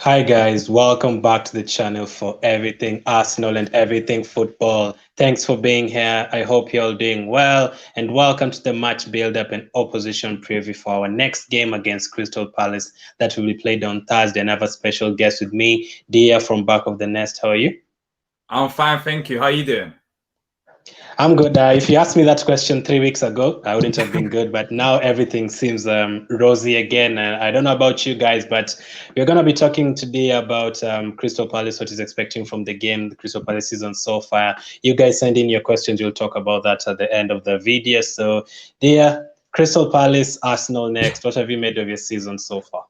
Hi guys, welcome back to the channel for everything Arsenal and everything football. Thanks for being here. I hope you're all doing well, and welcome to the match build-up and opposition preview for our next game against Crystal Palace that will be played on Thursday. And I have a special guest with me, Diyar from Back of the Nest. How are you? I'm fine, thank you. How are you doing? I'm good. If you asked me that question 3 weeks ago, I wouldn't have been good. But now everything seems rosy again. I don't know about you guys, but we're going to be talking today about Crystal Palace, what is expecting from the game, the Crystal Palace season so far. You guys send in your questions. We'll talk about that at the end of the video. So, dear Crystal Palace, Arsenal next. What have you made of your season so far?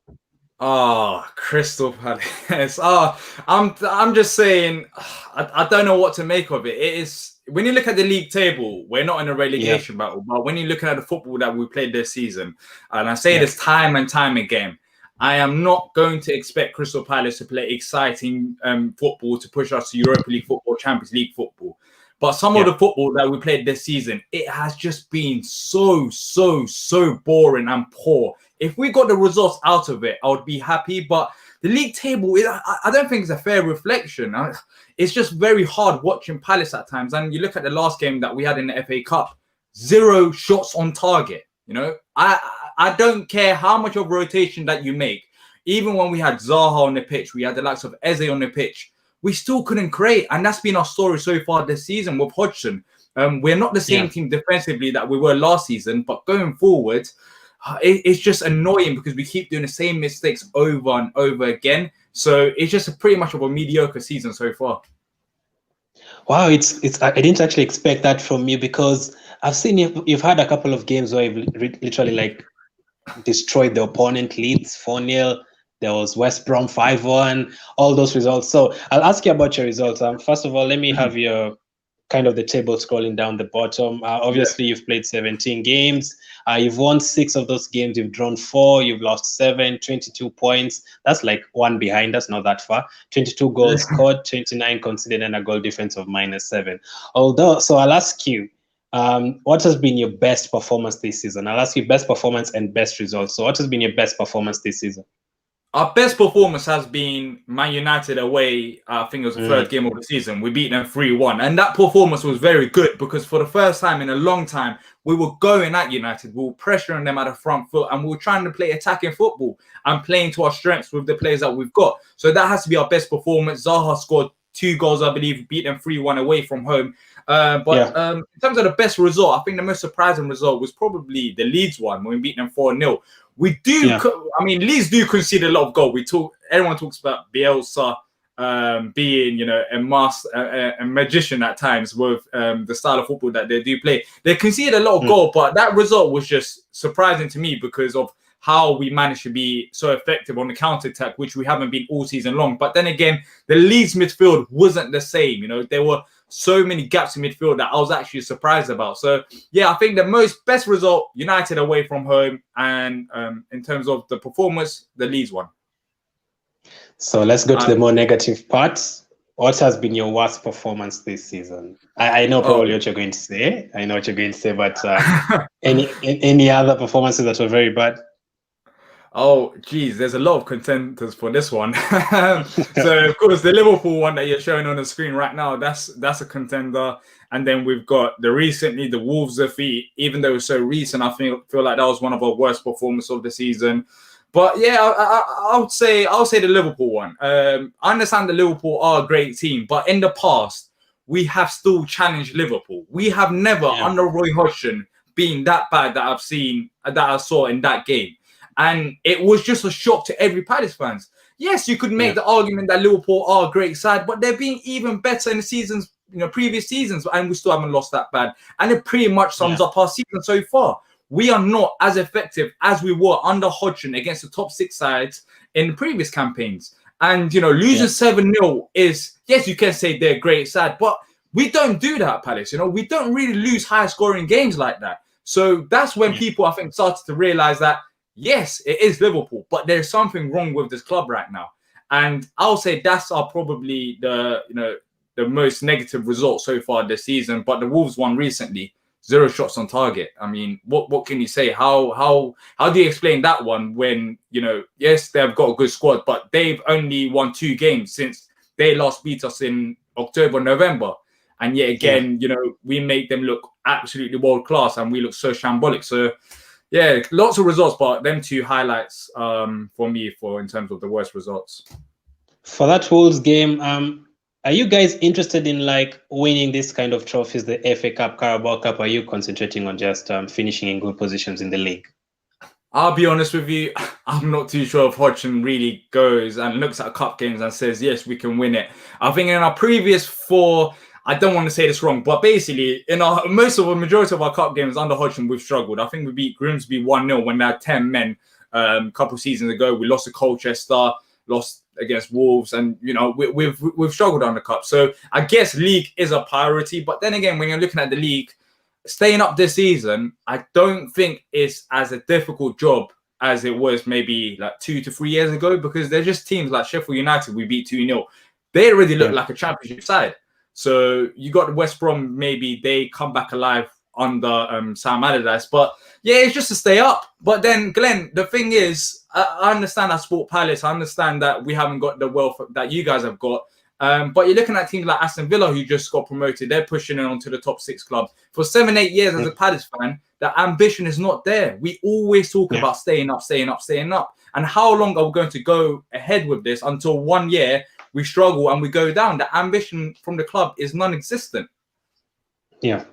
Oh, Crystal Palace. I'm just saying, I don't know what to make of it. It is, when you look at the league table, we're not in a relegation battle, but when you're looking at the football that we played this season, and I say this time and time again, I am not going to expect Crystal Palace to play exciting football to push us to Europa League football, Champions League football. But some of the football that we played this season, it has just been so boring and poor. If we got the results out of it, I would be happy. But the league table, I don't think it's a fair reflection. It's just very hard watching Palace at times. And you look at the last game that we had in the FA Cup, 0 shots on target. You know, I don't care how much of rotation that you make. Even when we had Zaha on the pitch, we had the likes of Eze on the pitch, we still couldn't create. And that's been our story so far this season with Hodgson. We're not the same team defensively that we were last season, but going forward, it's just annoying because we keep doing the same mistakes over and over again. So it's just pretty much of a mediocre season so far. Wow, it's. I didn't actually expect that from you because I've seen you've had a couple of games where you've literally like destroyed the opponent, Leeds 4-0. There was West Brom 5-1, all those results. So I'll ask you about your results. First of all, let me have your kind of the table scrolling down the bottom. Obviously, you've played 17 games. You've won 6 of those games. You've drawn 4. You've lost 7, 22 points. That's like one behind us, not that far. 22 goals scored, 29 conceded, and a goal difference of -7. So I'll ask you, what has been your best performance this season? I'll ask you best performance and best results. So what has been your best performance this season? Our best performance has been Man United away. I think it was the third game of the season. We beat them 3-1. And that performance was very good because for the first time in a long time, we were going at United. We were pressuring them at the front foot and we were trying to play attacking football and playing to our strengths with the players that we've got. So that has to be our best performance. Zaha scored 2 goals, I believe, beat them 3-1 away from home. In terms of the best result, I think the most surprising result was probably the Leeds one when we beat them 4-0. We do, I mean, Leeds do concede a lot of goals. Everyone talks about Bielsa being, a magician at times with the style of football that they do play. They conceded a lot of goals, but that result was just surprising to me because of how we managed to be so effective on the counter-attack, which we haven't been all season long. But then again, the Leeds midfield wasn't the same. You know, there were so many gaps in midfield that I was actually surprised about. So, yeah, I think the best result, United away from home. And in terms of the performance, the Leeds one. So let's go to the more negative parts. What has been your worst performance this season? I know probably what you're going to say. But any other performances that were very bad? Oh, geez, there's a lot of contenders for this one. So, of course, the Liverpool one that you're showing on the screen right now, that's a contender. And then we've got the Wolves defeat. Even though it's so recent, I feel like that was one of our worst performances of the season. But yeah, I would say the Liverpool one. I understand that Liverpool are a great team, but in the past, we have still challenged Liverpool. We have never, under Roy Hodgson, been that bad that I saw in that game. And it was just a shock to every Palace fans. Yes, you could make the argument that Liverpool are a great side, but they're being even better in the seasons, previous seasons, and we still haven't lost that bad. And it pretty much sums up our season so far. We are not as effective as we were under Hodgson against the top 6 sides in the previous campaigns. And, losing 7-0 is, yes, you can say they're a great side, but we don't do that at Palace. We don't really lose high-scoring games like that. So that's when people, I think, started to realize that, yes, it is Liverpool, but there's something wrong with this club right now. And I'll say that's probably the most negative result so far this season. But the Wolves won recently, 0 shots on target. I mean, what can you say? How do you explain that one when, you know, yes, they've got a good squad, but they've only won 2 games since they last beat us in October, November. And yet again, you know, we make them look absolutely world class and we look so shambolic. So yeah, lots of results, but them 2 highlights for me in terms of the worst results. For that Wolves game, are you guys interested in like winning this kind of trophies, the FA Cup, Carabao Cup? Or are you concentrating on just finishing in good positions in the league? I'll be honest with you, I'm not too sure if Hodgson really goes and looks at cup games and says, yes, we can win it. I think in our previous 4, I don't want to say this wrong, but basically in our majority of our cup games under Hodgson, we've struggled. I think we beat Grimsby 1-0 when they had 10 men a couple of seasons ago. We lost to Colchester, lost against Wolves, and you know we've struggled on the cup. So I guess league is a priority, but then again, when you're looking at the league, staying up this season, I don't think it's as a difficult job as it was maybe like 2 to 3 years ago, because they're just teams like Sheffield United we beat 2-0. They already look like a championship side. So you got West Brom, maybe they come back alive under Sam Allardyce, but yeah, it's just to stay up. But then, Glenn, the thing is, I understand that Sport Palace, I understand that we haven't got the wealth that you guys have got, but you're looking at teams like Aston Villa who just got promoted. They're pushing it onto the top 6 club. For 7-8 years as a Palace fan, the ambition is not there. We always talk about staying up. And how long are we going to go ahead with this until 1 year we struggle and we go down? The ambition from the club is non-existent. Yeah.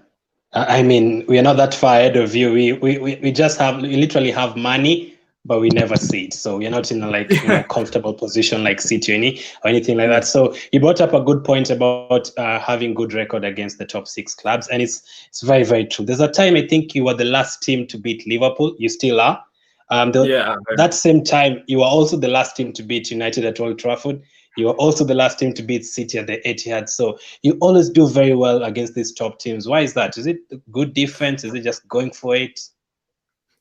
I mean, we are not that far ahead of you. We just we literally have money, but we never see it. So we're not in a comfortable position like City or anything like that. So you brought up a good point about having good record against the top 6 clubs, and it's very, very true. There's a time I think you were the last team to beat Liverpool. You still are. That same time, you were also the last team to beat United at Old Trafford. You were also the last team to beat City at the Etihad. So you always do very well against these top teams. Why is that? Is it good defense? Is it just going for it?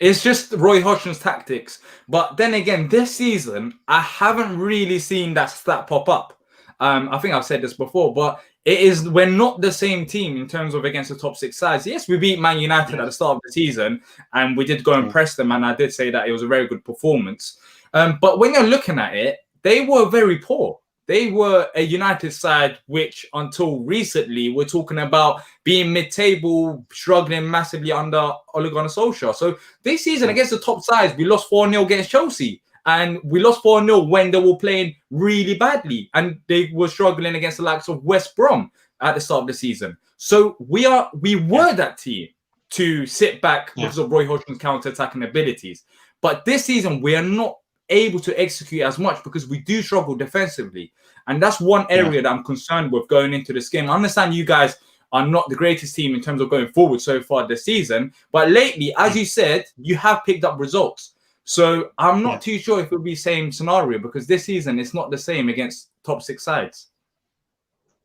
It's just Roy Hodgson's tactics. But then again, this season, I haven't really seen that stat pop up. I think I've said this before, but we're not the same team in terms of against the top 6 sides. Yes, we beat Man United at the start of the season, and we did go and press them, and I did say that it was a very good performance. But when you're looking at it, they were very poor. They were a United side which, until recently, we're talking about being mid-table, struggling massively under Ole Gunnar Solskjaer. So this season, against the top sides, we lost 4-0 against Chelsea. And we lost 4-0 when they were playing really badly. And they were struggling against the likes of West Brom at the start of the season. So we were that team to sit back because of Roy Hodgson's counter-attacking abilities. But this season, we are not able to execute as much because we do struggle defensively. And that's one area that I'm concerned with going into this game. I understand you guys are not the greatest team in terms of going forward so far this season, but lately, as you said, you have picked up results. So I'm not too sure if it'll be the same scenario, because this season it's not the same against top 6 sides.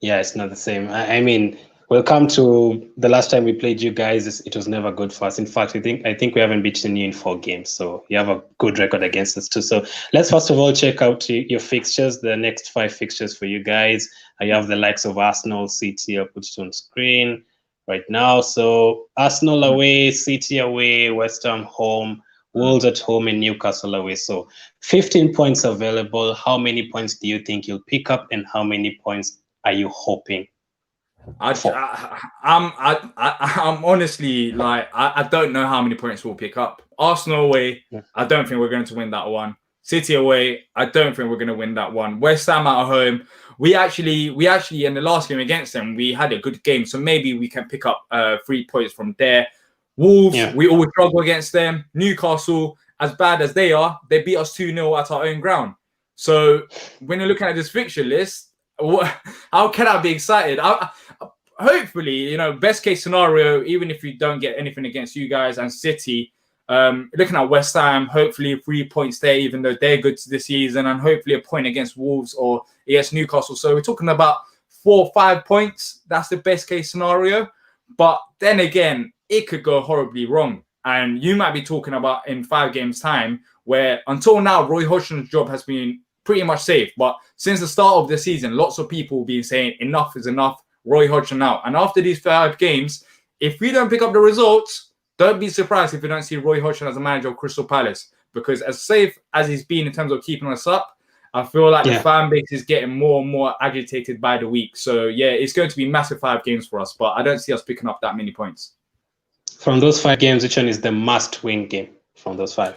Yeah, it's not the same. I mean, we'll come to the last time we played you guys. It was never good for us. In fact, I think we haven't beaten you in 4 games. So you have a good record against us too. So let's first of all check out your fixtures, the next 5 fixtures for you guys. You have the likes of Arsenal, City. I'll put it on screen right now. So Arsenal away, City away, West Ham home, Wolves at home, and Newcastle away. So 15 points available. How many points do you think you'll pick up, and how many points are you hoping? I'm honestly like I don't know how many points we'll pick up. Arsenal away, I don't think we're going to win that one. City away, I don't think we're going to win that one. West Ham at home, we actually in the last game against them, we had a good game, so maybe we can pick up 3 points from there. Wolves, we always struggle against them. Newcastle, as bad as they are, they beat us 2-0 at our own ground. So when you're looking at this fixture list, how can I be excited? Hopefully, best case scenario, even if you don't get anything against you guys and City, looking at West Ham, hopefully 3 points there, even though they're good this season, and hopefully a point against Wolves or against Newcastle. So we're talking about 4 or 5 points. That's the best case scenario. But then again, it could go horribly wrong. And you might be talking about in 5 games' time, where until now, Roy Hodgson's job has been pretty much safe. But since the start of the season, lots of people have been saying enough is enough, Roy Hodgson out. And after these 5 games, if we don't pick up the results, don't be surprised if we don't see Roy Hodgson as a manager of Crystal Palace, because as safe as he's been in terms of keeping us up, I feel like the fan base is getting more and more agitated by the week. So, yeah, it's going to be massive 5 games for us, but I don't see us picking up that many points. From those 5 games, which one is the must-win game from those 5?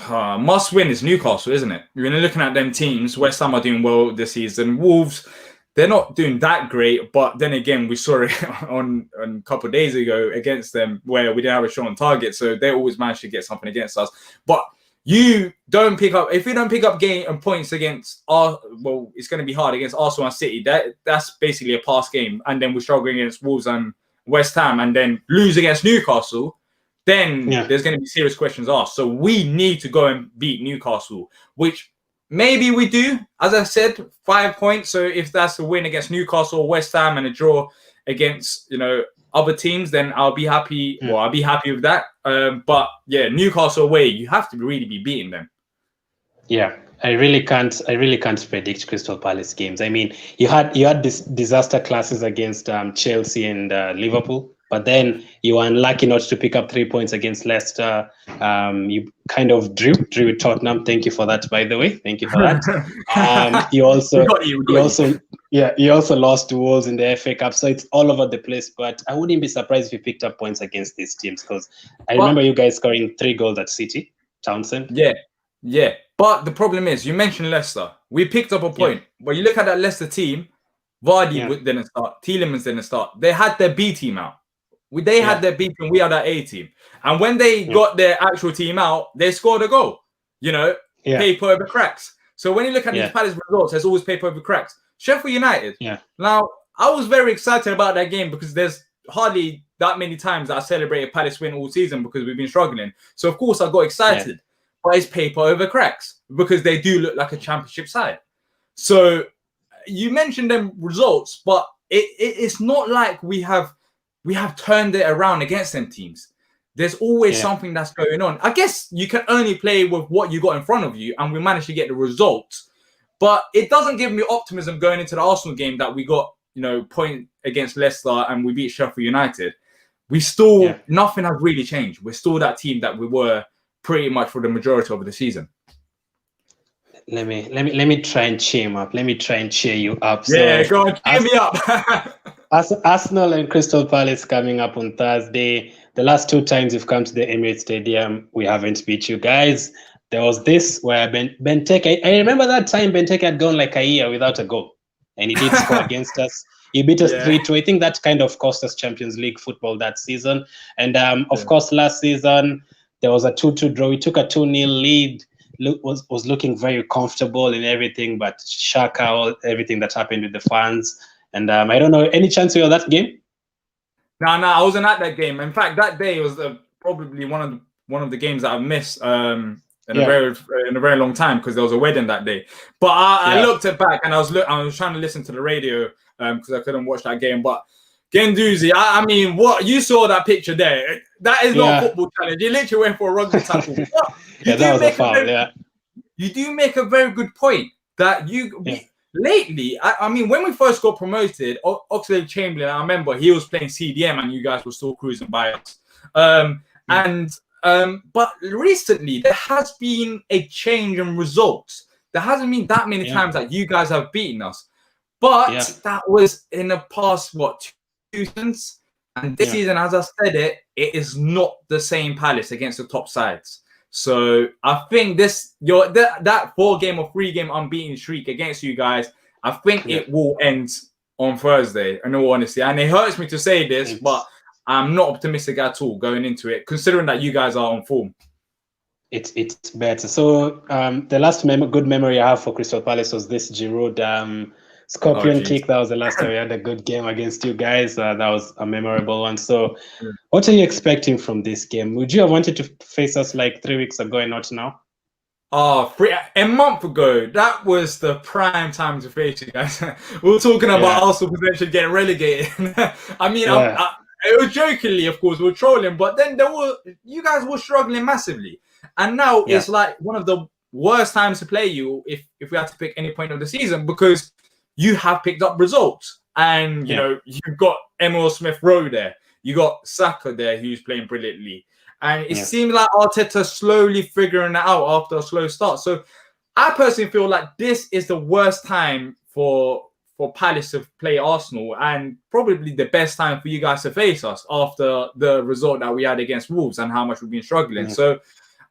Must win is Newcastle, isn't it? You're looking at them teams. West Ham are doing well this season. Wolves, they're not doing that great, but then again, we saw it on a couple of days ago against them where we didn't have a shot on target, so they always manage to get something against us. But if you don't pick up game and points against well, it's going to be hard against Arsenal and City. That's basically a past game, and then we're struggling against Wolves and West Ham, and then lose against Newcastle. Then there's going to be serious questions asked. So we need to go and beat Newcastle, which maybe we do. As I said, 5 points. So if that's a win against Newcastle, West Ham, and a draw against other teams, then I'll be happy. Well, I'll be happy with that. But yeah, Newcastle away, you have to really be beating them. Yeah, I really can't predict Crystal Palace games. I mean, you had this disaster classes against Chelsea and Liverpool, but then you were unlucky not to pick up 3 points against Leicester. You kind of drew with Tottenham. Thank you for that, by the way. Thank you for that. You also lost to Wolves in the FA Cup, so it's all over the place. But I wouldn't be surprised if you picked up points against these teams, because I remember you guys scoring 3 goals at City. Townsend. Yeah. But the problem is, you mentioned Leicester. We picked up a point. But you look at that Leicester team, Vardy didn't start. Tielemans didn't start. They had their B team out. They had their B team. We had our A team. And when they got their actual team out, they scored a goal. Paper over cracks. So when you look at these Palace results, there's always paper over cracks. Sheffield United. Now, I was very excited about that game because there's hardly that many times that I celebrated Palace win all season because we've been struggling. So, of course, I got excited. But it's paper over cracks because they do look like a championship side. So you mentioned them results, but it's not like we have turned it around against them teams. There's always something that's going on. I guess you can only play with what you got in front of you, and we managed to get the results. But it doesn't give me optimism going into the Arsenal game that we got, point against Leicester and we beat Sheffield United. We still, nothing has really changed. We're still that team that we were pretty much for the majority of the season. Let me try and cheer him up. Let me try and cheer you up. Yeah, go on, cheer me up. Arsenal and Crystal Palace coming up on Thursday. The last 2 times we've come to the Emirates Stadium, we haven't beat you guys. There was this where Benteke, I remember that time Benteke had gone like a year without a goal, and he did score against us. He beat us 3-2. I think that kind of cost us Champions League football that season. And of course, last season, there was a 2-2 draw. We took a 2-0 lead. Was looking very comfortable in everything, but Shaka, everything that happened with the fans. And I don't know, any chance you were at that game? No, I wasn't at that game. In fact, that day was probably one of the games that I've missed in a very long time because there was a wedding that day. But I looked it back and I was trying to listen to the radio because I couldn't watch that game. But Guendouzi, I mean, what you saw that picture there? That is not a football challenge. You literally went for a rugby tackle. That was a foul. You do make a very good point that lately. I mean, when we first got promoted, Oxlade-Chamberlain, I remember he was playing CDM and you guys were still cruising by us. But recently there has been a change in results. There hasn't been that many times that you guys have beaten us, but that was in the past 2 seasons. And this season, as I said, it is not the same Palace against the top sides. So I think that 4-game or 3-game unbeaten streak against you guys, I think it will end on Thursday, in all honesty. And it hurts me to say this, but I'm not optimistic at all going into it, considering that you guys are on form. It's better. So the last good memory I have for Crystal Palace was this Giroud Scorpion kick. That was the last time we had a good game against you guys. That was a memorable one. So what are you expecting from this game? Would you have wanted to face us like 3 weeks ago and not now? A month ago, that was the prime time to face you guys. We were talking about Arsenal potentially getting relegated. I mean, it was jokingly, of course, we were trolling, but then you guys were struggling massively. And now it's like one of the worst times to play you if we had to pick any point of the season, because you have picked up results and, you know, you've got Emil Smith Rowe there. you got Saka there who's playing brilliantly. And it Yeah. seemed like Arteta slowly figuring it out after a slow start. So I personally feel like this is the worst time for Palace to play Arsenal, and probably the best time for you guys to face us after the result that we had against Wolves and how much we've been struggling. Yeah. So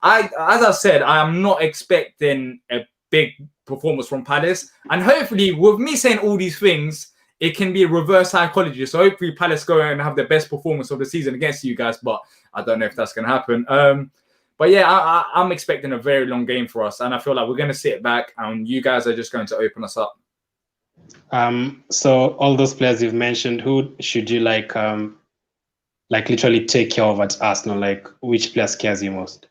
as I said, I am not expecting a big performance from Palace. And hopefully, with me saying all these things, it can be a reverse psychology. So hopefully Palace go and have the best performance of the season against you guys. But I don't know if that's going to happen. But yeah, I'm expecting a very long game for us. And I feel like we're going to sit back and you guys are just going to open us up. So all those players you've mentioned, who should you like literally take care of at Arsenal? Like, which player scares you most?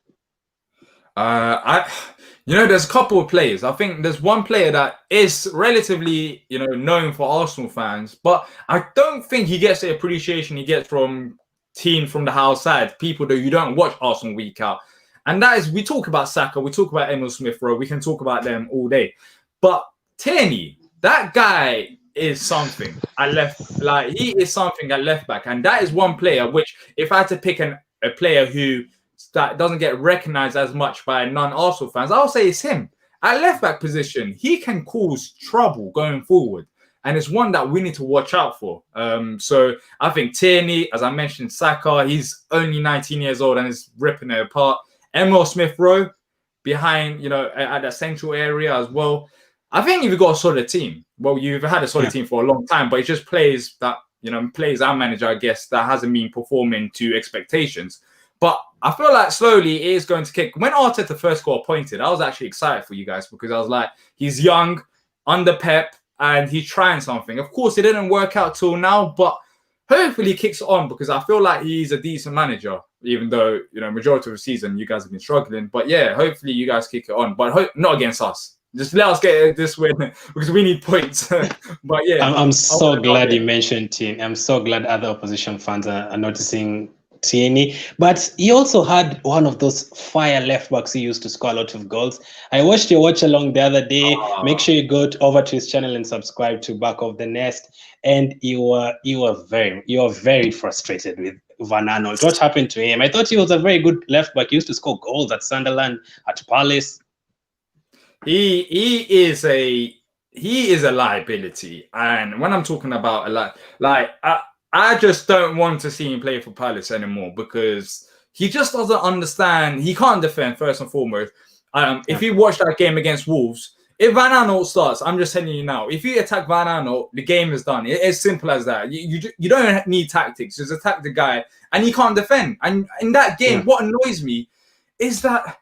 There's a couple of players. I think there's one player that is relatively, known for Arsenal fans, but I don't think he gets the appreciation he gets from teams from the outside, people that you don't watch Arsenal week out. And that is, we talk about Saka, we talk about Emil Smith-Rowe, we can talk about them all day. But Tierney, that guy is something at left, like he is something at left back. And that is one player which, if I had to pick a player who that doesn't get recognized as much by non-Arsenal fans, I'll say it's him. At left back position, he can cause trouble going forward. And it's one that we need to watch out for. So I think Tierney, as I mentioned, Saka, he's only 19 years old and is ripping it apart. Emil Smith-Rowe behind, at that central area as well. I think if you've got a solid team, well, you've had a solid team for a long time, but it just plays that, plays our manager, I guess, that hasn't been performing to expectations. But I feel like slowly it is going to kick. When Arteta first got appointed, I was actually excited for you guys because I was like, he's young, under Pep, and he's trying something. Of course, it didn't work out till now, but hopefully he kicks on because I feel like he's a decent manager, even though, majority of the season you guys have been struggling. But yeah, hopefully you guys kick it on, but not against us. Just let us get this win because we need points. But yeah, I'm so glad you mentioned Tierney. I'm so glad other opposition fans are noticing Tierney, but he also had one of those fire left backs who used to score a lot of goals. I watched your watch along the other day. Make sure you go over to his channel and subscribe to Back of the Nest. And you were very frustrated with Van Aanholt. What happened to him? I thought he was a very good left back. He used to score goals at Sunderland, at Palace. He is a liability, and when I'm talking about I just don't want to see him play for Palace anymore because he just doesn't understand. He can't defend, first and foremost. If you watch that game against Wolves, if Van Aanholt starts, I'm just telling you now, if you attack Van Aanholt, the game is done. It's simple as that. You don't need tactics. Just attack the guy, and he can't defend. And in that game, what annoys me is that,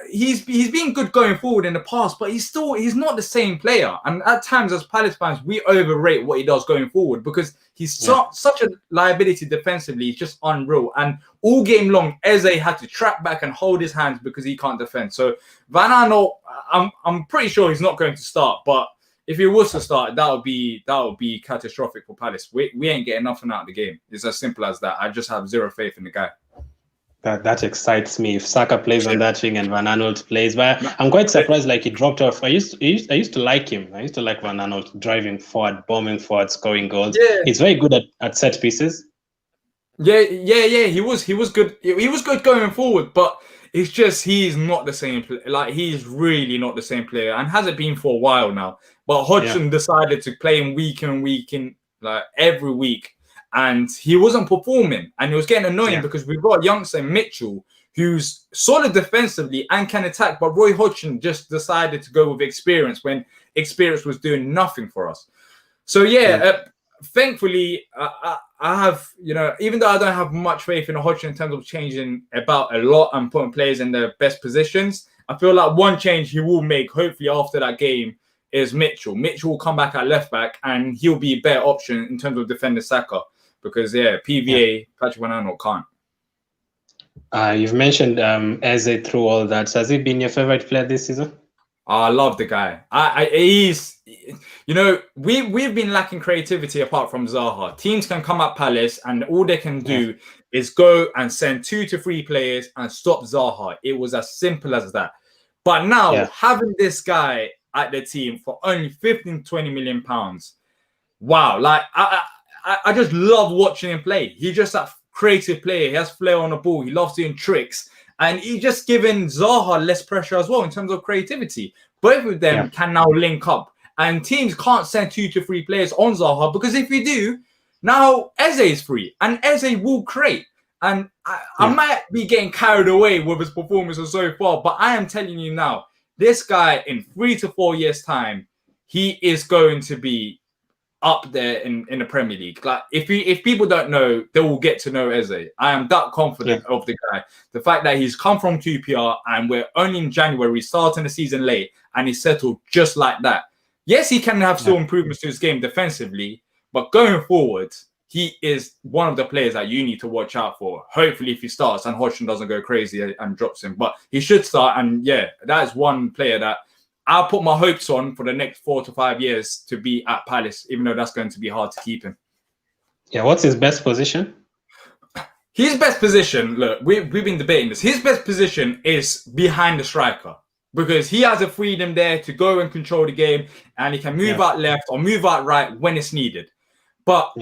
he's been good going forward in the past, but he's not the same player. And at times, as Palace fans, we overrate what he does going forward because he's such a liability defensively. He's just unreal. And all game long, Eze had to trap back and hold his hands because he can't defend. So Van Aanholt, I'm pretty sure he's not going to start. But if he was to start, that would be catastrophic for Palace. We ain't getting nothing out of the game. It's as simple as that. I just have zero faith in the guy. That excites me. If Saka plays on that wing and Van Aanholt plays, but I'm quite surprised. Like he dropped off. I used to like him. I used to like Van Aanholt driving forward, bombing forward, scoring goals. Yeah. He's very good at set pieces. Yeah. He was good. He was good going forward, but it's just he's not the same. Like he's really not the same player, and hasn't been for a while now. But Hodgson decided to play him week in, like every week. And he wasn't performing, and it was getting annoying because we've got a youngster, Mitchell, who's solid defensively and can attack. But Roy Hodgson just decided to go with experience when experience was doing nothing for us. So thankfully, I have, even though I don't have much faith in Hodgson in terms of changing about a lot and putting players in their best positions, I feel like one change he will make, hopefully after that game, is Mitchell. Mitchell will come back at left back, and he'll be a better option in terms of defending Saka. Because PVA, Patrick Van Aanholt can't. You've mentioned Eze through all that. So has he been your favorite player this season? I love the guy. He's, we've been lacking creativity apart from Zaha. Teams can come at Palace and all they can do is go and send 2 to 3 players and stop Zaha. It was as simple as that. But now having this guy at the team for only 15-20 million pounds, wow! Like I just love watching him play. He's just that creative player. He has flair on the ball. He loves doing tricks. And he just given Zaha less pressure as well in terms of creativity. Both of them can now link up. And teams can't send 2 to 3 players on Zaha, because if you do, now Eze is free. And Eze will create. And I might be getting carried away with his performances so far, but I am telling you now, this guy in 3 to 4 years' time, he is going to be up there in the Premier League. Like if people don't know, they will get to know Eze. I am that confident of the guy. The fact that he's come from QPR and we're only in January, starting the season late, and he's settled just like that. Yes, he can have still improvements to his game defensively, but going forward, he is one of the players that you need to watch out for. Hopefully, if he starts and Hodgson doesn't go crazy and drops him, but he should start. And yeah, that is one player that I'll put my hopes on for the next 4 to 5 years to be at Palace, even though that's going to be hard to keep him. Yeah, what's his best position? His best position, look, we've been debating this. His best position is behind the striker, because he has a freedom there to go and control the game, and he can move out left or move out right when it's needed. But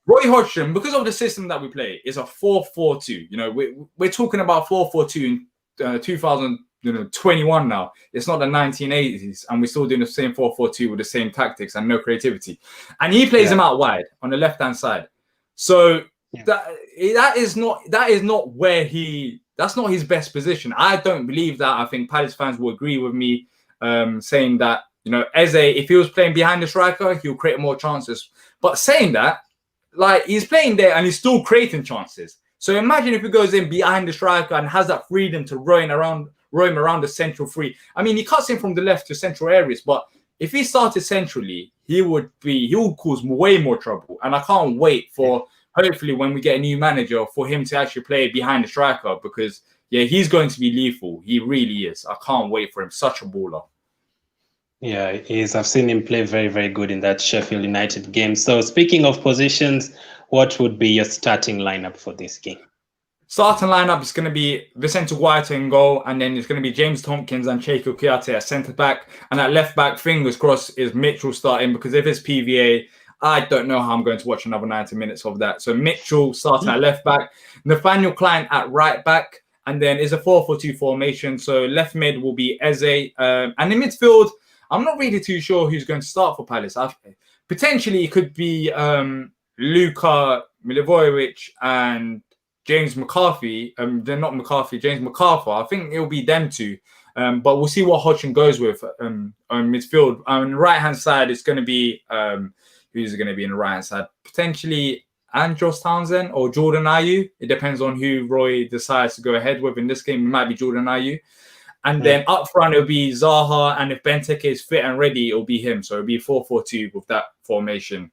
Roy Hodgson, because of the system that we play, is a 4-4-2. You know, we're talking about 4-4-2 in 2021 now. It's not the 1980s, and we're still doing the same 4-4-2 with the same tactics and no creativity. And he plays him out wide on the left-hand side. So that's not his best position. I don't believe that. I think Palace fans will agree with me, saying that, you know, Eze, if he was playing behind the striker, he'll create more chances. But saying that, like, he's playing there and he's still creating chances. So imagine if he goes in behind the striker and has that freedom to roam around the central three. I mean, he cuts in from the left to central areas, but if he started centrally, he would cause way more trouble. And I can't wait for, hopefully, when we get a new manager, for him to actually play behind the striker, because he's going to be lethal. He really is. I can't wait for him. Such a baller. Yeah, he is. I've seen him play very, very good in that Sheffield United game. So speaking of positions, what would be your starting lineup for this game? Starting lineup is going to be Vicente Guaita in goal, and then it's going to be James Tompkins and Cheiko Kouyaté at centre back, and at left back, fingers crossed, is Mitchell starting, because if it's PVA, I don't know how I'm going to watch another 90 minutes of that. So Mitchell starting at left back, Nathaniel Klein at right back, and then it's a 4-4-2 formation. So left mid will be Eze, and in midfield, I'm not really too sure who's going to start for Palace. Potentially, it could be Luka Milivojevic and James McCarthy. They're not McCarthy, James MacArthur. I think it'll be them two. But we'll see what Hodgson goes with on midfield. On the right-hand side, it's going to be... who's going to be in the right-hand side? Potentially Andros Townsend or Jordan Ayew. It depends on who Roy decides to go ahead with in this game. It might be Jordan Ayew. And then up front, it'll be Zaha. And if Benteke is fit and ready, it'll be him. So it'll be 4-4-2 with that formation.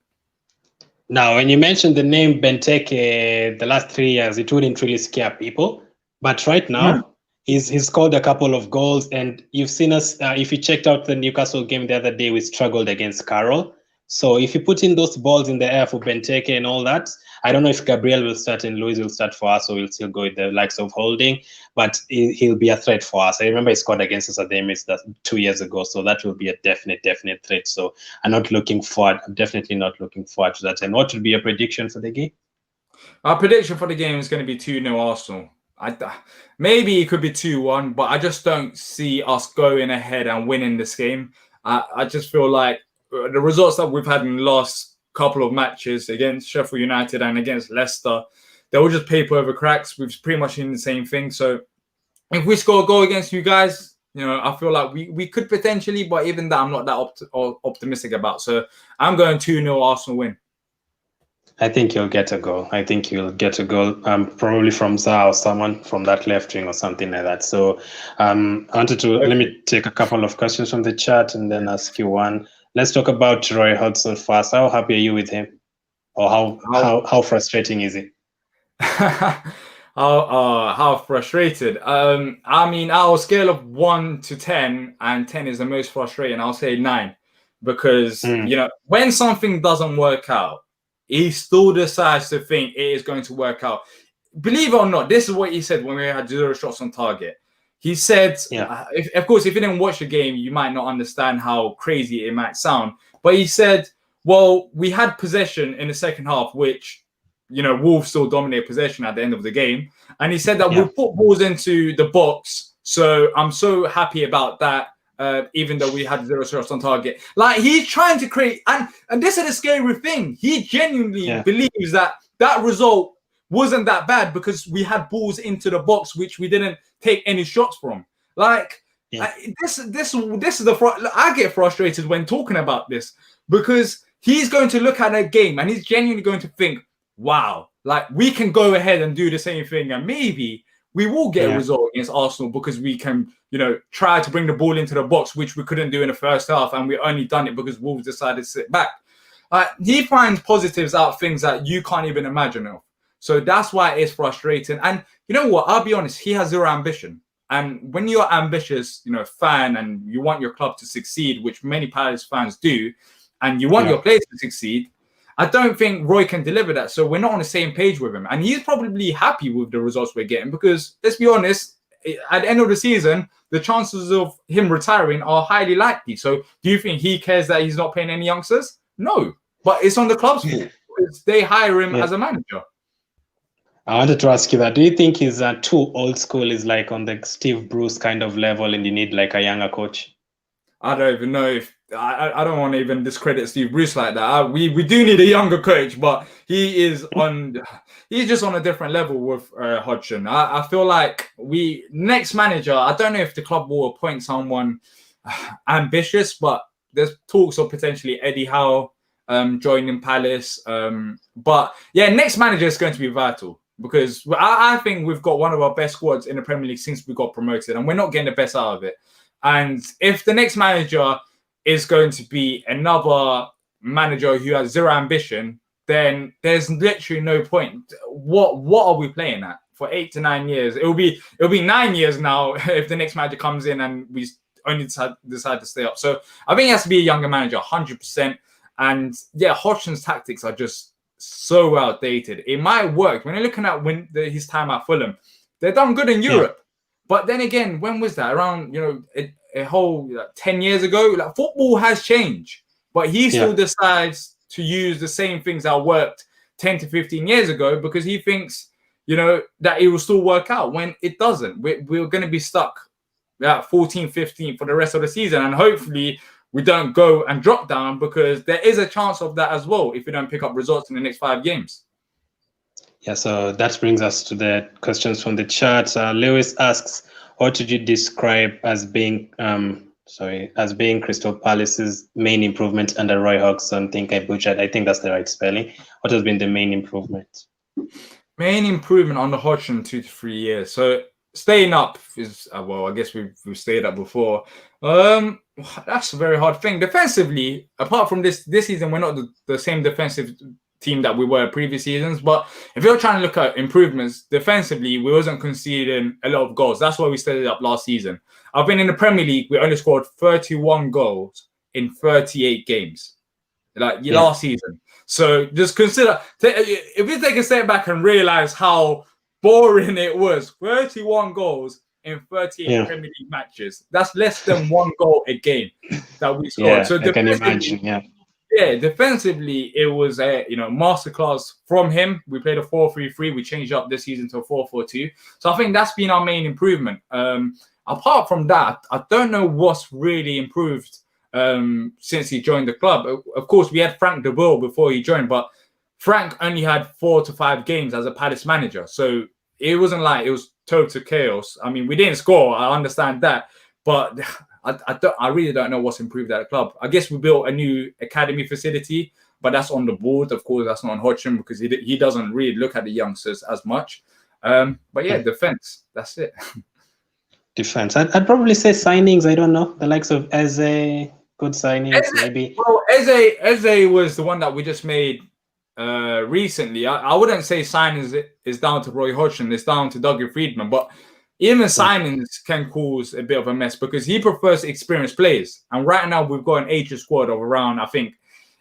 Now, when you mentioned the name Benteke the last 3 years, it wouldn't really scare people. But right now, he's scored a couple of goals. And you've seen us, if you checked out the Newcastle game the other day, we struggled against Carroll. So if you put in those balls in the air for Benteke and all that, I don't know if Gabriel will start and Luis will start for us, or we'll still go with the likes of Holding, but he'll be a threat for us. I remember he scored against us at the Emirates 2 years ago, so that will be a definite threat. So I'm definitely not looking forward to that. And what would be your prediction for the game? Our prediction for the game is going to be 2-0 Arsenal. Maybe it could be 2-1, but I just don't see us going ahead and winning this game. I just feel like the results that we've had in the last couple of matches against Sheffield United and against Leicester, they will just paper over cracks. We've pretty much seen the same thing. So if we score a goal against you guys, you know, I feel like we could potentially, but even that I'm not that optimistic about. So I'm going 2-0 Arsenal win. I think you'll get a goal. Probably from Zaha or someone from that left wing or something like that. So let me take a couple of questions from the chat and then ask you one. Let's talk about Roy Hodgson first. How happy are you with him? Or how frustrating is he? How frustrated? I mean, our scale of 1 to 10, and 10 is the most frustrating, I'll say 9. Because, you know, when something doesn't work out, he still decides to think it is going to work out. Believe it or not, this is what he said when we had 0 shots on target. He said, if you didn't watch the game, you might not understand how crazy it might sound. But he said, well, we had possession in the second half, which, Wolves still dominate possession at the end of the game. And he said that we'll put balls into the box. So I'm so happy about that. Even though we had 0 shots on target, like he's trying to create, and this is a scary thing. He genuinely believes that result wasn't that bad because we had balls into the box, which we didn't take any shots from. This is I get frustrated when talking about this because he's going to look at a game and he's genuinely going to think, wow, like we can go ahead and do the same thing and maybe we will get a result against Arsenal because we can, try to bring the ball into the box, which we couldn't do in the first half, and we only done it because Wolves decided to sit back. He finds positives out of things that you can't even imagine of. So that's why it's frustrating. And you know what? I'll be honest, he has zero ambition. And when you're ambitious, fan, and you want your club to succeed, which many Palace fans do, and you want your players to succeed, I don't think Roy can deliver that. So we're not on the same page with him. And he's probably happy with the results we're getting because, let's be honest, at the end of the season, the chances of him retiring are highly likely. So do you think he cares that he's not playing any youngsters? No. But it's on the club's fault. They hire him as a manager. I wanted to ask you that. Do you think he's too old school, is like on the Steve Bruce kind of level and you need like a younger coach? I don't even know if I don't want to even discredit Steve Bruce like that. We do need a younger coach, but he's just on a different level with Hodgson. I feel like next manager, I don't know if the club will appoint someone ambitious, but there's talks of potentially Eddie Howe joining Palace. But yeah, next manager is going to be vital because I think we've got one of our best squads in the Premier League since we got promoted, and we're not getting the best out of it. And if the next manager is going to be another manager who has zero ambition, then there's literally no point. What are we playing at for 8 to 9 years? It'll be 9 years now if the next manager comes in and we only decide to stay up. So I think it has to be a younger manager, 100%. And yeah, Hodgson's tactics are just so outdated. It might work when you're looking at his time at Fulham. They've done good in Europe. But then again, when was that? Around, a whole 10 years ago? Like, football has changed, but he still decides to use the same things that worked 10 to 15 years ago because he thinks, that it will still work out when it doesn't. We're going to be stuck at 14, 15 for the rest of the season. And hopefully we don't go and drop down because there is a chance of that as well if we don't pick up results in the next 5 games. Yeah, so that brings us to the questions from the chat. Lewis asks, what would you describe as being Crystal Palace's main improvement under Roy Hodgson? I think that's the right spelling. What has been the main improvement? Main improvement under Hodgson 2 to 3 years. So staying up is, I guess we've stayed up before. That's a very hard thing. Defensively, apart from this season, we're not the same defensive team that we were previous seasons, but if you're trying to look at improvements defensively, we wasn't conceding a lot of goals. That's why we stayed up last season. I've been in the Premier League, we only scored 31 goals in 38 games last season. So just consider, if you take a step back and realize how boring it was, 31 goals in 38 Premier League matches. That's less than 1 goal a game that we scored. Yeah, so I can imagine, Yeah, defensively, it was a masterclass from him. We played a 4-3-3. We changed up this season to a 4-4-2. So I think that's been our main improvement. Apart from that, I don't know what's really improved since he joined the club. Of course, we had Frank de Boer before he joined, but Frank only had 4 to 5 games as a Palace manager. So it wasn't like it was total chaos. I mean, we didn't score. I understand that. But I really don't know what's improved at the club. I guess we built a new academy facility, but that's on the board. Of course, that's not on Hodgson because he doesn't really look at the youngsters as much. But yeah, defense. That's it. Defense. I'd probably say signings. I don't know. The likes of Eze, good signings, maybe. Well, Eze was the one that we just made recently. I wouldn't say signings is down to Roy Hodgson. It's down to Dougie Friedman, but even signings can cause a bit of a mess because he prefers experienced players. And right now we've got an age squad of around, I think,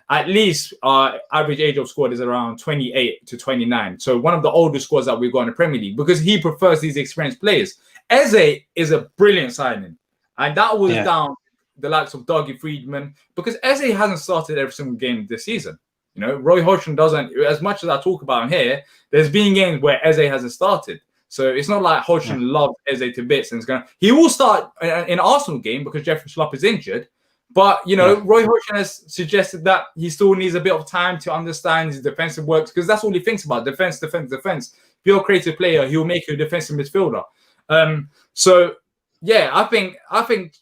at least our average age of squad is around 28 to 29. So one of the oldest squads that we've got in the Premier League because he prefers these experienced players. Eze is a brilliant signing. And that was down the likes of Dougie Friedman, because Eze hasn't started every single game this season. You know, Roy Hodgson doesn't, as much as I talk about him here, there's been games where Eze hasn't started. So it's not like Hodgson loves Eze to bits and he will start in Arsenal game because Jeffrey Schlupp is injured. But, you know, Roy Hodgson has suggested that he still needs a bit of time to understand his defensive works, because that's all he thinks about, defense. If you're a creative player, he'll make you a defensive midfielder. So, yeah, I think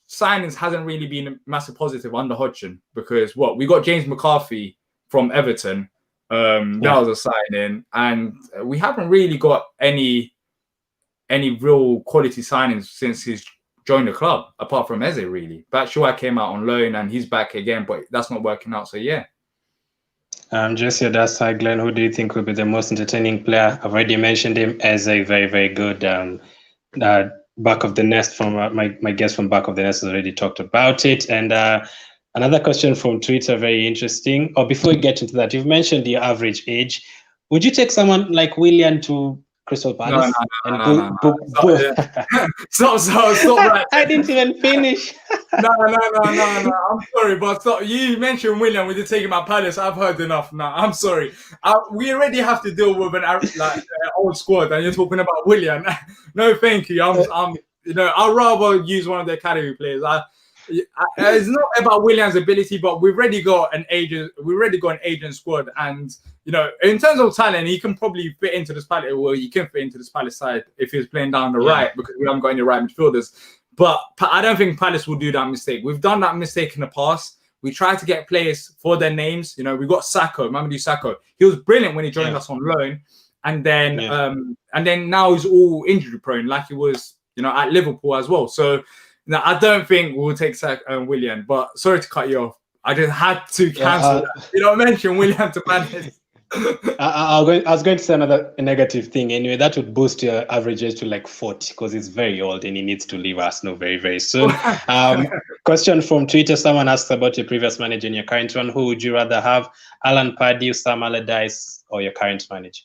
signings hasn't really been a massive positive under Hodgson, because we got James McCarthy from Everton. That was a signing, and we haven't really got any real quality signings since he's joined the club, apart from Eze, really. Batshuayi came out on loan and he's back again, but that's not working out. So yeah. Just your that side, Glenn, who do you think will be the most entertaining player? I've already mentioned him as a very, very good back of the nest. From my guest from back of the nest has already talked about it. And another question from Twitter, very interesting. Or before we get into that, you've mentioned the average age. Would you take someone like Willian to Crystal Palace? No. Stop right. I didn't even finish. No. I'm sorry, but you mentioned William. We did take him at Palace. I've heard enough. No, I'm sorry. We already have to deal with an old squad, and you're talking about William. No, thank you. I'd rather use one of the academy players. It's not about William's ability, but we've already got an agent. We've already got an agent squad, and in terms of talent, he can probably fit into this Palace. Well, he can fit into this Palace side if he's playing down the right, because we haven't got any right midfielders. But I don't think Palace will do that mistake. We've done that mistake in the past. We tried to get players for their names. We got Sakho, Mamadou Sakho. He was brilliant when he joined us on loan, and then now he's all injury prone, like he was, at Liverpool as well. So. Now, I don't think we'll take Willian, but sorry to cut you off. I just had to cancel that. Mention Willian to Palace. I was going to say another negative thing. Anyway, that would boost your average age to like 40, because he's very old and he needs to leave Arsenal very, very soon. Question from Twitter. Someone asked about your previous manager and your current one. Who would you rather have, Alan Pardew, Sam Allardyce, or your current manager?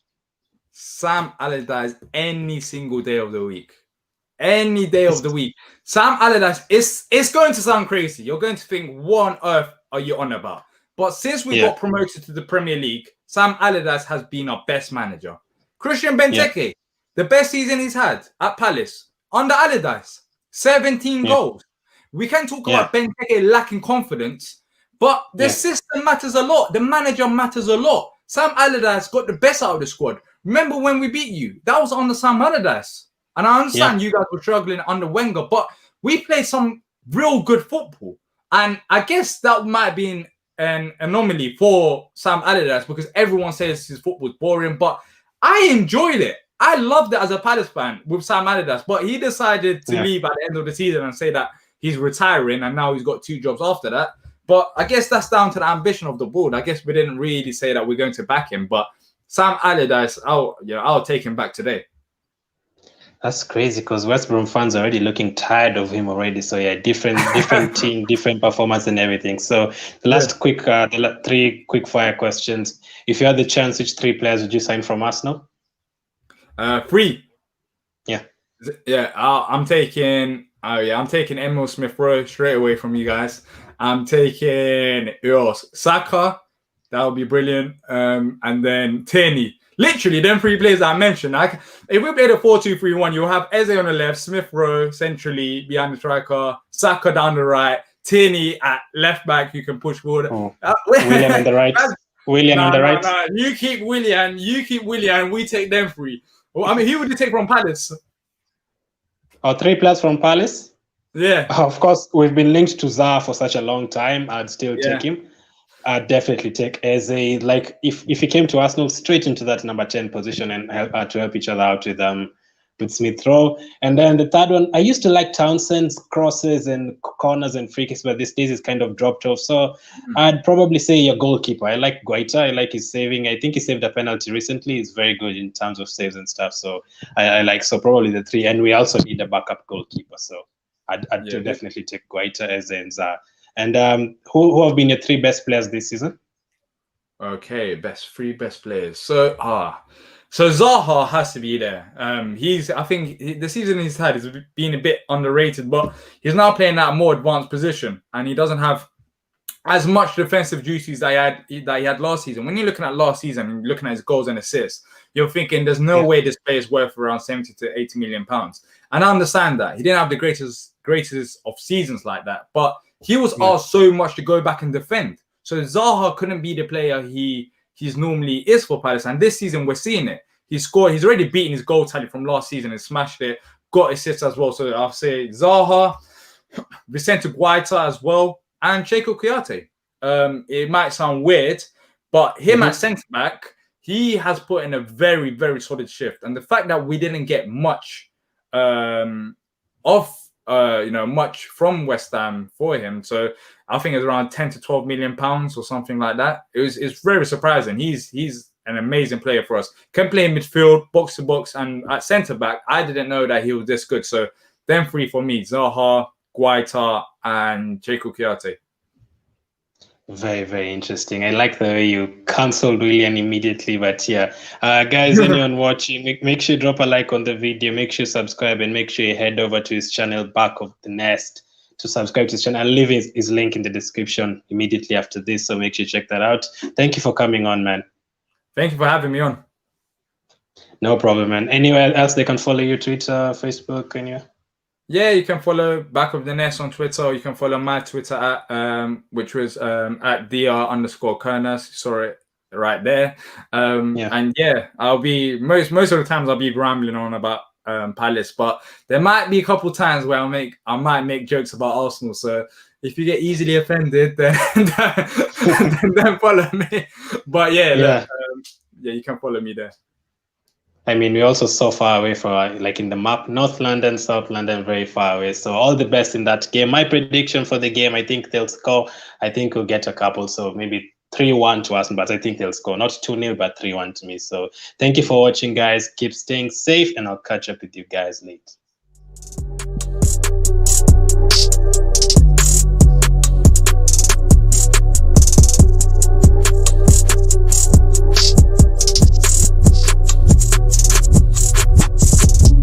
Sam Allardyce any single day of the week. Any day of the week. Sam Allardyce, it's going to sound crazy. You're going to think, what on earth are you on about? But since we got promoted to the Premier League, Sam Allardyce has been our best manager. Christian Benteke, the best season he's had at Palace, under Allardyce, 17 goals. We can talk about Benteke lacking confidence, but the system matters a lot. The manager matters a lot. Sam Allardyce got the best out of the squad. Remember when we beat you? That was under Sam Allardyce. And I understand you guys were struggling under Wenger, but we played some real good football. And I guess that might have been an anomaly for Sam Allardyce, because everyone says his football is boring, but I enjoyed it. I loved it as a Palace fan with Sam Allardyce, but he decided to leave at the end of the season and say that he's retiring, and now he's got 2 jobs after that. But I guess that's down to the ambition of the board. I guess we didn't really say that we're going to back him, but Sam Allardyce, I'll take him back today. That's crazy, because West Brom fans are already looking tired of him already. So different team, different performance and everything. So the last the 3 quick fire questions. If you had the chance, which 3 players would you sign from Arsenal? 3. I'm taking Emil Smith-Rowe straight away from you guys. I'm taking Saka. That would be brilliant. And then Tierney. Literally, them 3 players that I mentioned. If we played a 4-2-3-1, you'll have Eze on the left, Smith-Rowe centrally behind the striker, Saka down the right, Tierney at left back, you can push forward. Willian on the right. On the right. No. You keep Willian, we take them 3. Well, I mean, who would you take from Palace? 3 players from Palace? Yeah. Of course, we've been linked to Zaha for such a long time. I'd still take him. I'd definitely take Eze. Like, if he came to Arsenal, straight into that number 10 position and help each other out with Smith-Rowe. And then the third one, I used to like Townsend's crosses and corners and free kicks, but these days it's kind of dropped off. So I'd probably say your goalkeeper. I like Guaita. I like his saving. I think he saved a penalty recently. He's very good in terms of saves and stuff. So I like, so probably the 3. And we also need a backup goalkeeper. So I'd definitely take Guaita, Eze, and Zaha. And who have been your 3 best players this season? Okay, 3 best players. So So Zaha has to be there. I think the season he's had is being a bit underrated, but he's now playing at a more advanced position, and he doesn't have as much defensive duties that he had last season. When you're looking at last season and looking at his goals and assists, you're thinking there's no way this player is worth around 70 to 80 million pounds. And I understand that he didn't have the greatest of seasons like that, but he was asked so much to go back and defend. So Zaha couldn't be the player he's normally is for Palace. And this season we're seeing it. He's already beaten his goal tally from last season and smashed it. Got assists as well. So I'll say Zaha, Vicente Guaita as well, and Cheiko Kouyaté. It might sound weird, but him at centre back, he has put in a very, very solid shift. And the fact that we didn't get much much from West Ham for him, so I think it's around 10 to 12 million pounds or something like that. It's very surprising. He's an amazing player for us. Can play in midfield, box to box, and at centre back, I didn't know that he was this good. So them three for me: Zaha, Guaita, and Cheiko Kouyaté. Very, very interesting. I like the way you cancelled Willian immediately, but yeah. Guys, anyone watching, make sure you drop a like on the video, make sure you subscribe, and make sure you head over to his channel, Back of the Nest, to subscribe to his channel. I'll leave his link in the description immediately after this, so make sure you check that out. Thank you for coming on, man. Thank you for having me on. No problem, man. Anywhere else they can follow you, Twitter, Facebook, anywhere? Yeah, you can follow Back of the Nest on Twitter. You can follow my Twitter at which was at Diyar_Kernas. Saw it right there. And yeah, I'll be most of the times I'll be rambling on about Palace, but there might be a couple times where I might make jokes about Arsenal. So if you get easily offended, then then follow me. But yeah, you can follow me there. I mean, we're also so far away from, like in the map, North London, South London, very far away. So all the best in that game. My prediction for the game, I think they'll score. I think we'll get a couple. So maybe 3-1 to us, but I think they'll score. Not 2-0, but 3-1 to me. So thank you for watching, guys. Keep staying safe, and I'll catch up with you guys later.